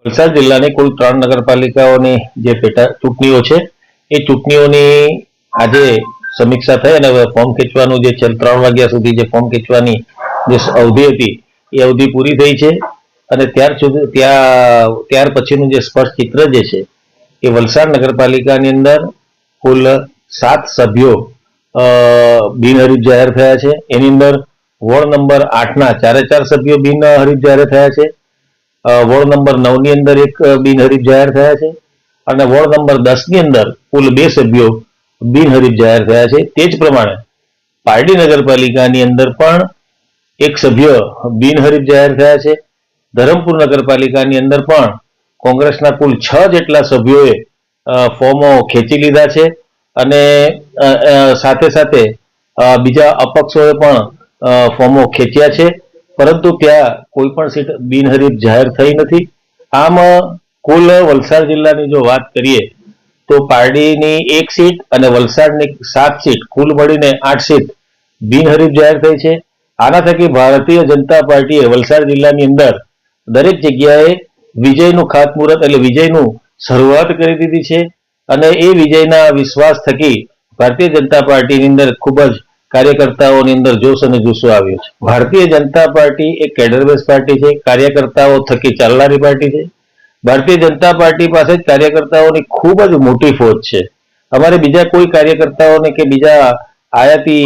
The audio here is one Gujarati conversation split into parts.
વલસાડ જિલ્લાની કુલ 3 નગરપાલિકાઓની જે પેટા ચૂંટણીઓ છે એ ચૂંટણીઓની આજે સમીક્ષા થઈ અને ફોર્મ ખેંચવાનું જે 3 વાગ્યા સુધી જે ફોર્મ ખેંચવાની જે અવધિ હતી એ અવધિ પૂરી થઈ છે અને ત્યાર પછીનું જે સ્પષ્ટ ચિત્ર જે છે એ વલસાડ નગરપાલિકાની અંદર કુલ 7 સભ્યો બિનહરીફ જાહેર થયા છે। એની અંદર વોર્ડ નંબર 8ના 4 સભ્યો બિનહરીફ જાહેર થયા છે। વોર્ડ નંબર 9 ની અંદર એક બિનહરીફ જાહેર થયા છે અને વોર્ડ નંબર 10 ની અંદર કુલ 2 સભ્યો બિનહરીફ જાહેર થયા છે। તે જ પ્રમાણે પારડી નગરપાલિકાની અંદર પણ એક સભ્ય બિનહરીફ જાહેર થયા છે। ધરમપુર નગરપાલિકાની અંદર પણ કોંગ્રેસના કુલ 6 જેટલા સભ્યોએ ફોર્મો ખેંચી લીધા છે અને સાથે સાથે બીજા અપક્ષોએ પણ ફોર્મો ખેંચ્યા છે, પરંતુ ત્યાં કોઈ પણ સીટ બિનહરીફ જાહેર થઈ નથી। આમ કુલ વલસાડ જિલ્લાની જો વાત કરીએ તો પારડીની 1 સીટ અને વલસાડની 7 સીટ કુલ મળીને 8 સીટ બિનહરીફ જાહેર થઈ છે। આના થકી ભારતીય જનતા પાર્ટીએ વલસાડ જિલ્લાની અંદર દરેક જગ્યાએ વિજયનું ખાતમુહૂર્ત એટલે વિજયનું શરૂઆત કરી દીધી છે અને એ વિજયના વિશ્વાસ થકી ભારતીય જનતા પાર્ટીની અંદર ખૂબ જ કાર્યકર્તાઓની અંદર જોશ અને જુસ્સો આવ્યો છે। ભારતીય જનતા પાર્ટી એક કેડર બેઝ પાર્ટી છે, કાર્યકર્તાઓ થકી ચાલનારી પાર્ટી છે। ભારતીય જનતા પાર્ટી પાસે જ કાર્યકર્તાઓની ખૂબ જ મોટી ફોજ છે। અમારે બીજા કોઈ કાર્યકર્તાઓને કે બીજા આયાતી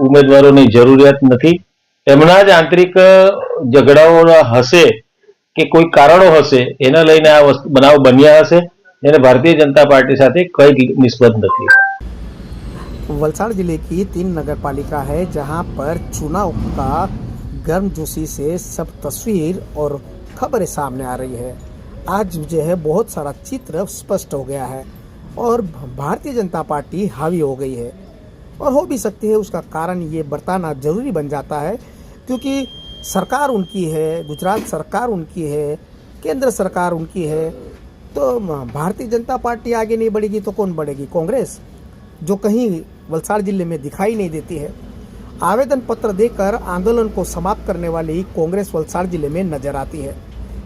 ઉમેદવારોની જરૂરિયાત નથી। એમના જ આંતરિક ઝઘડાઓ હશે કે કોઈ કારણો હશે એના લઈને આ બનાવ બન્યા હશે, એને ભારતીય जनता पार्टी સાથે કઈ નિસ્બત નથી। वलसाड़ जिले की 3 नगरपालिका है जहां पर चुनाव का गर्मजोशी से सब तस्वीर और खबरें सामने आ रही है। आज जो है बहुत सारा चित्र स्पष्ट हो गया है और भारतीय जनता पार्टी हावी हो गई है और हो भी सकती है। उसका कारण ये बताना जरूरी बन जाता है क्योंकि सरकार उनकी है, गुजरात सरकार उनकी है, केंद्र सरकार उनकी है, तो भारतीय जनता पार्टी आगे नहीं बढ़ेगी तो कौन बढ़ेगी? कांग्रेस, जो कहीं वलसाड़ जिले में दिखाई नहीं देती है। आवेदन पत्र देकर आंदोलन को समाप्त करने वाली कांग्रेस वलसाड़ जिले में नजर आती है।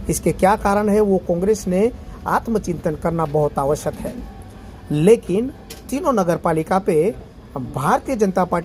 इसके क्या कारण है वो कांग्रेस ने आत्मचिंतन करना बहुत आवश्यक है। लेकिन तीनों नगरपालिका पे भारतीय जनता पार्टी